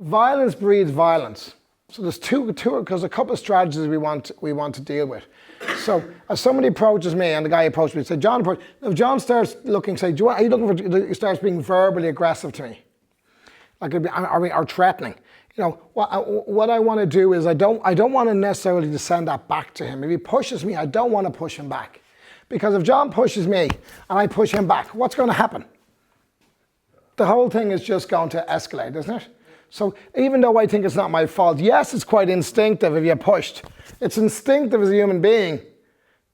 Violence breeds violence. So there's because a couple of strategies we want to deal with. So as somebody approaches me, and the guy approached me, said, John, if John starts looking, say, are you looking for, he starts being verbally aggressive to me, like or threatening. You know, what I want to do is I don't want to necessarily to send that back to him. If he pushes me, I don't want to push him back, because if John pushes me and I push him back, what's going to happen? The whole thing is just going to escalate, isn't it? So even though I think it's not my fault, yes, it's quite instinctive if you're pushed. It's instinctive as a human being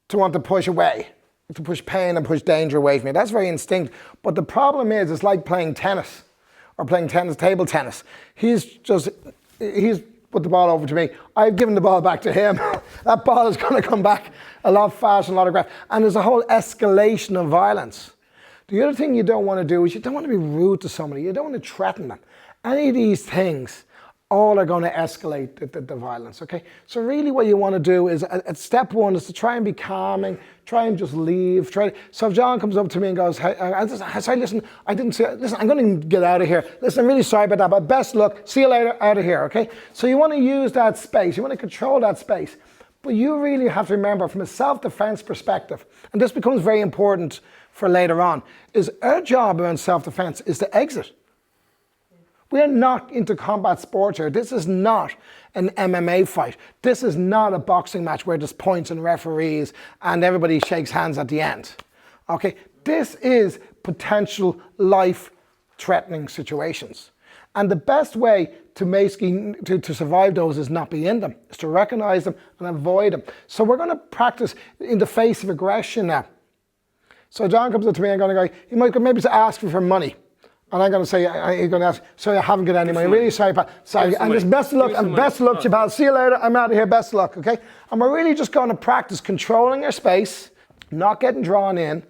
to want to push away, to push pain and push danger away from you. That's very instinctive. But the problem is, it's like playing tennis or playing tennis, table tennis. He's put the ball over to me. I've given the ball back to him. That ball is going to come back a lot faster and a lot aggressive. And there's a whole escalation of violence. The other thing you don't want to do is you don't want to be rude to somebody. You don't want to threaten them. Any of these things, all are going to escalate the violence, okay? So really what you want to do is, at step one, is to try and be calming, try and just leave. So if John comes up to me and goes, hey, listen, I didn't see it. Listen, I'm going to get out of here. Listen, I'm really sorry about that, but best luck. See you later, out of here, okay? So you want to use that space. You want to control that space. But you really have to remember, from a self-defense perspective, and this becomes very important for later on, is our job around self-defense is to exit. We're not into combat sports here. This is not an MMA fight. This is not a boxing match where there's points and referees and everybody shakes hands at the end. Okay, this is potential life-threatening situations. And the best way to survive those is not be in them. Is to recognize them and avoid them. So we're going to practice in the face of aggression now. So John comes up to me and I'm going to go, he might maybe ask me for money. And I'm going to say, he's going to ask, sorry, I haven't got any money. I'm really sorry, pal. Sorry, and just best of luck, and best of luck to you, pal. See you later. I'm out of here. Best of luck, okay? And we're really just going to practice controlling our space, not getting drawn in,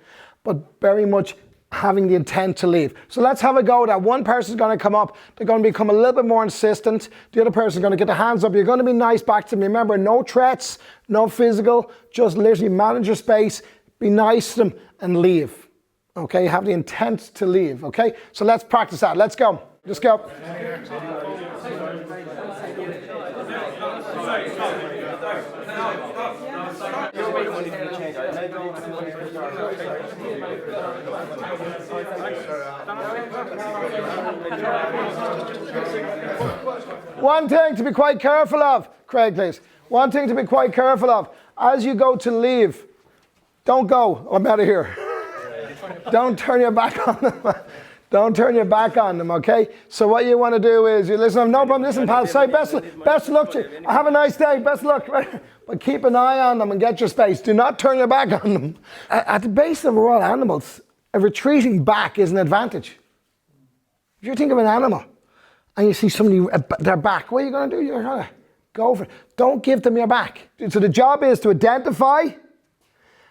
but very much having the intent to leave. So let's have a go at that. One person's going to come up. They're going to become a little bit more insistent. The other person's going to get their hands up. You're going to be nice back to them. Remember, no threats, no physical. Just literally manage your space, be nice to them, and leave. Okay, have the intent to leave, okay? So let's practice that. Let's go. Just go. One thing to be quite careful of, Craig, please. One thing to be quite careful of. As you go to leave, don't go, I'm out of here. Don't turn your back on them. Don't turn your back on them, okay? So what you want to do is, you listen, no problem, listen, pal, say best of luck to you. Have a nice day, best of luck. But keep an eye on them and get your space. Do not turn your back on them. At the base of all animals, a retreating back is an advantage. If you think of an animal and you see somebody, their back, what are you going to do? You're going to go for it. Don't give them your back. So the job is to identify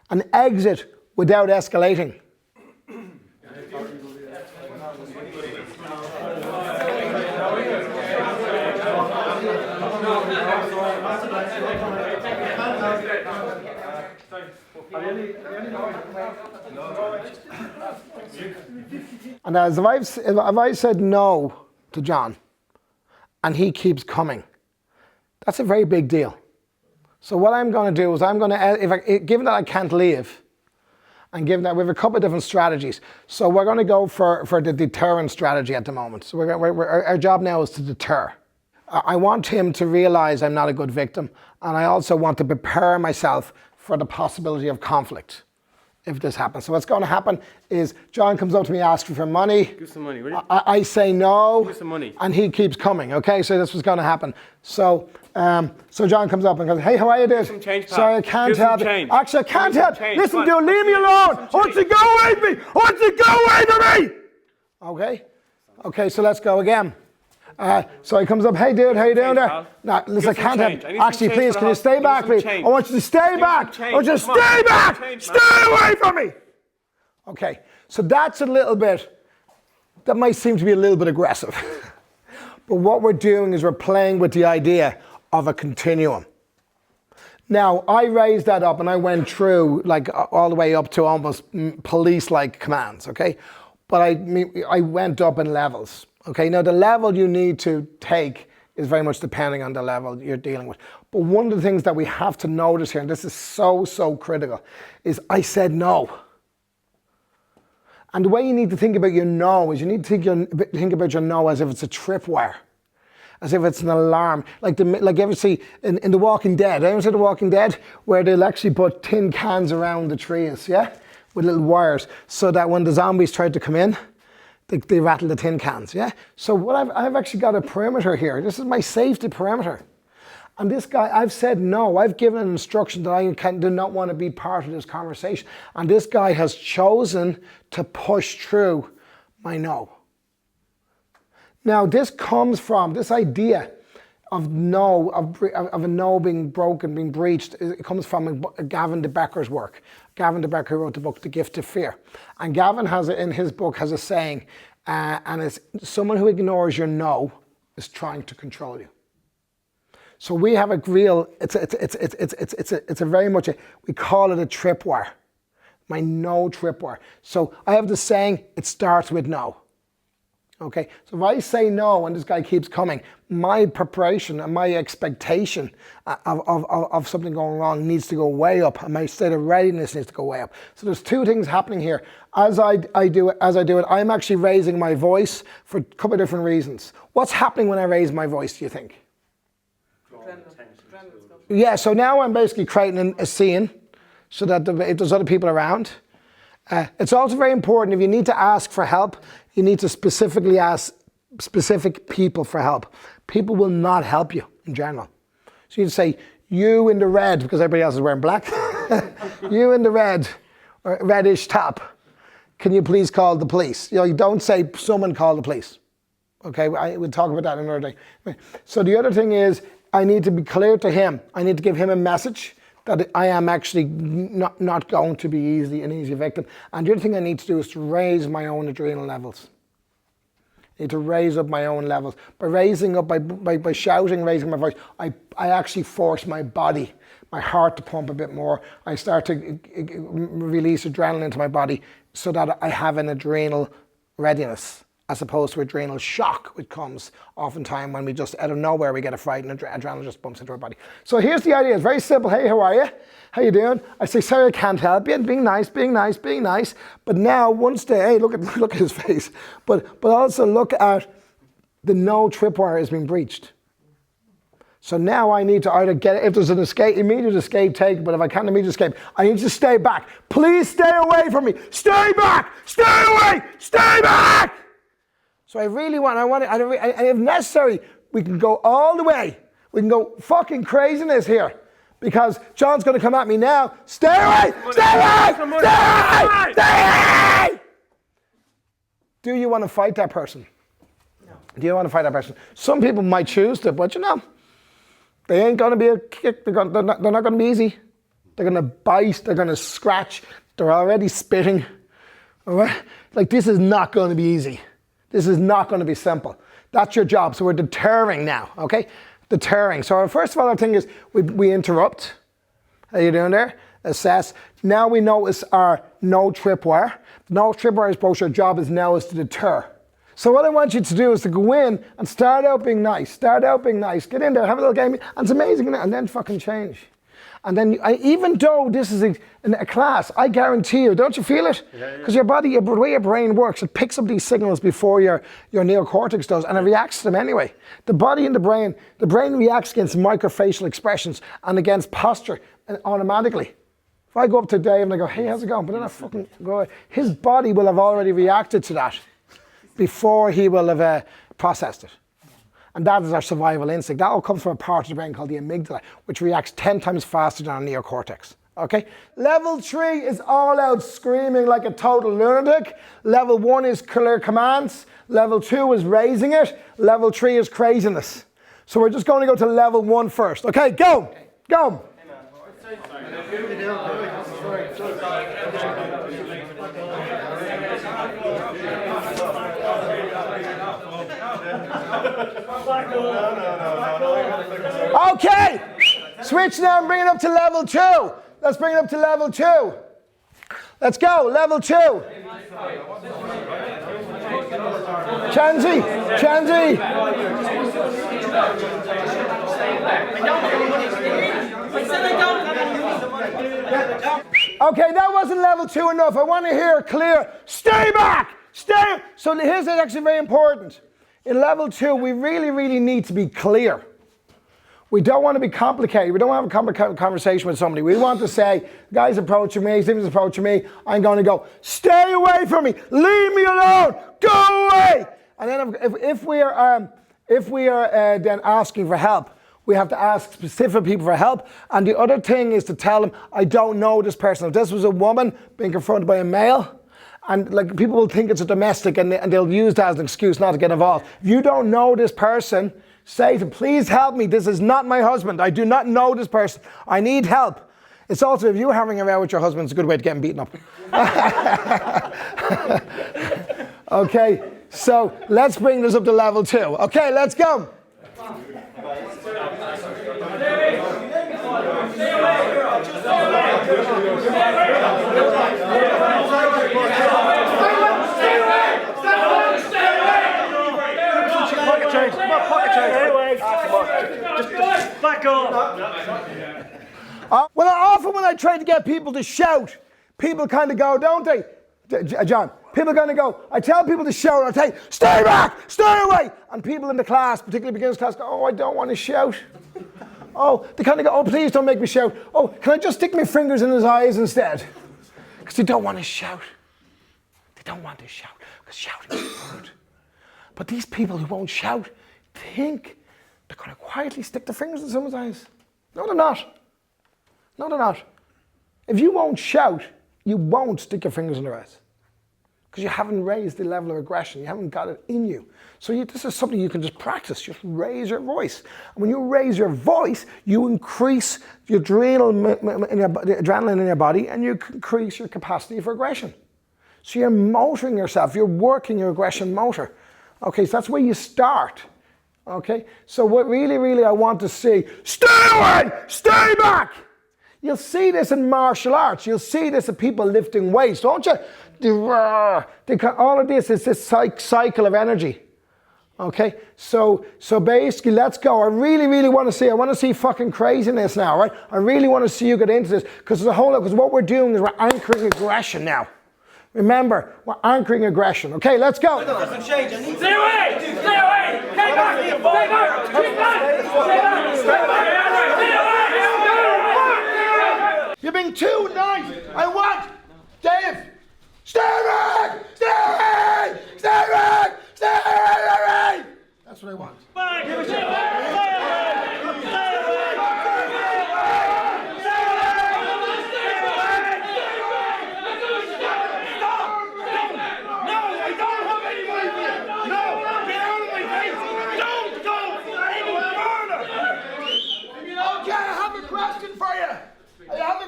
and exit without escalating. And as if I've said no to John and he keeps coming, that's a very big deal. So what I'm going to do is given that I can't leave, and given that we have a couple of different strategies, so we're going to go for the deterrent strategy at the moment. So our job now is to deter. I want him to realize I'm not a good victim, and I also want to prepare myself for the possibility of conflict if this happens. So what's going to happen is John comes up to me asking for money. Give some money, will you? I say no. Give some money. And he keeps coming, okay? So this was going to happen. So John comes up and goes, hey, how are you doing? Some change, pal. Sorry, I can't help you. Actually, I can't help. Listen, dude, leave me alone. I want you to go away from me. I want you to go away from me. Okay? Okay, so let's go again. So he comes up, hey dude, how you doing there? No, listen, I can't have. Actually, please, can you stay back, please? I want you to stay back. I want you to stay back. Stay away from me. Okay, so that's a little bit, that might seem to be a little bit aggressive. But what we're doing is we're playing with the idea of a continuum. Now, I raised that up and I went through like all the way up to almost police-like commands, okay? But I went up in levels. Okay, now the level you need to take is very much depending on the level you're dealing with. But one of the things that we have to notice here, and this is so, so critical, is I said no. And the way you need to think about your no is you need to think about your no as if it's a tripwire, as if it's an alarm. Like you ever see in The Walking Dead, anyone see The Walking Dead? Where they'll actually put tin cans around the trees, yeah? With little wires, so that when the zombies try to come in, they rattle the tin cans, yeah? So what I've actually got a perimeter here. This is my safety perimeter. And this guy, I've said no. I've given an instruction that I do not want to be part of this conversation. And this guy has chosen to push through my no. Now, this comes from this idea of no, of a no being broken, being breached. It comes from Gavin de Becker's work. Gavin de Becker wrote the book, The Gift of Fear. And Gavin has in his book has a saying, and it's someone who ignores your no is trying to control you. So we have a real, it's a very much, we call it a tripwire. My no tripwire. So I have the saying, it starts with no. Okay, so if I say no and this guy keeps coming, my preparation and my expectation of something going wrong needs to go way up, and my state of readiness needs to go way up. So there's two things happening here. As I do it, I'm actually raising my voice for a couple of different reasons. What's happening when I raise my voice, do you think? Yeah, so now I'm basically creating a scene so that if there's other people around. It's also very important, if you need to ask for help, you need to specifically ask specific people for help. People will not help you in general. So you say, you in the red, because everybody else is wearing black. You in the red, or reddish top, can you please call the police? You don't say, someone call the police. Okay, we'll talk about that another day. So the other thing is, I need to be clear to him. I need to give him a message that I am actually not going to be an easy victim. And the other thing I need to do is to raise my own adrenal levels. I need to raise up my own levels. By raising up, by shouting, raising my voice, I actually force my body, my heart to pump a bit more. I start to release adrenaline into my body so that I have an adrenal readiness, as opposed to adrenal shock, which comes oftentimes when we just, out of nowhere, we get a fright and adrenaline just bumps into our body. So here's the idea. It's very simple. Hey, how are you? How you doing? I say, sorry, I can't help you. And being nice. But now, hey, look at his face. But also look at the no tripwire is being breached. So now I need to either get, if there's an immediate escape, take, but if I can't immediately escape, I need to stay back. Please stay away from me. Stay back. Stay away. Stay back. So I really want, if necessary, we can go all the way. We can go fucking craziness here. Because John's going to come at me now. Stay away! Stay away! Stay away! Stay away! Do you want to fight that person? No. Do you want to fight that person? Some people might choose to, but they ain't going to be a kick. They're not going to be easy. They're going to bite. They're going to scratch. They're already spitting. All right? Like, this is not going to be easy. This is not going to be simple. That's your job. So we're deterring now, okay? Deterring. So first of all, our thing is we interrupt. How you doing there? Assess. Now we notice our no tripwire. No tripwire approach, our job is to deter. So what I want you to do is to go in and start out being nice. Start out being nice. Get in there, have a little game. And it's amazing. And then fucking change. And then, even though this is a class, I guarantee you, don't you feel it? Because your body, the way your brain works, it picks up these signals before your neocortex does, and it reacts to them anyway. The body and the brain reacts against microfacial expressions and against posture automatically. If I go up to Dave and I go, hey, how's it going? But then I fucking go away. His body will have already reacted to that before he will have processed it. And that is our survival instinct. That all comes from a part of the brain called the amygdala, which reacts 10 times faster than our neocortex. Okay? Level 3 is all out screaming like a total lunatic. Level 1 is clear commands. Level 2 is raising it. Level 3 is craziness. So we're just going to go to level 1 first. Okay, go! Go! Okay, switch now and bring it up to level 2. Let's bring it up to level 2. Let's go, level 2. Chanzi. Okay, that wasn't level 2 enough. I want to hear clear. Stay back. Stay. So here's actually very important. In level 2, we really, really need to be clear. We don't want to be complicated. We don't want to have a complicated conversation with somebody. We want to say, guy's approaching me, Stephen's approaching me. I'm going to go, stay away from me. Leave me alone. Go away. And then if we are then asking for help, we have to ask specific people for help. And the other thing is to tell them, I don't know this person. If this was a woman being confronted by a male, and like people will think it's a domestic and they'll use that as an excuse not to get involved. If you don't know this person, say to them, please help me. This is not my husband. I do not know this person. I need help. It's also, if you're having a row with your husband, it's a good way to get him beaten up. Okay, so let's bring this up to level 2. Okay, let's go. Back off. Well, often when I try to get people to shout, people kind of go, don't they? John, people kind of go, I tell people to shout, I say, stay back, stay away. And people in the class, particularly beginners class, go, oh, I don't want to shout. Oh, they kind of go, oh, please don't make me shout. Oh, can I just stick my fingers in his eyes instead? Because they don't want to shout. They don't want to shout, because shouting is rude. But these people who won't shout think they're going to quietly stick their fingers in someone's eyes. No, they're not. No, they're not. If you won't shout, you won't stick your fingers in their eyes. Because you haven't raised the level of aggression. You haven't got it in you. So this is something you can just practice. Just raise your voice. And when you raise your voice, you increase the adrenaline in your body and you increase your capacity for aggression. So you're motoring yourself. You're working your aggression motor. Okay, so that's where you start. Okay, so what really I want to see, stay away, stay back. You'll see this in martial arts. You'll see this in people lifting weights, don't you? All of this is this cycle of energy. Okay, so basically, let's go. I really want to see fucking craziness now, right? I really want to see you get into this because there's a whole lot. Because what we're doing is we're anchoring aggression now. Remember, we're anchoring aggression. Okay, let's go. Stay away! Stay away! Stay back! Stay back! Stay back! Stay back! Stay back! You're being too nice. I want Dave. Stay back! Stay back! Stay back! Stay back! That's what I want.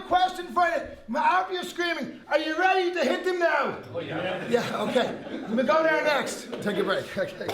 Question for you. After you're screaming, are you ready to hit them now? Oh, yeah. Yeah, okay. We'll go there next. Take a break. Okay.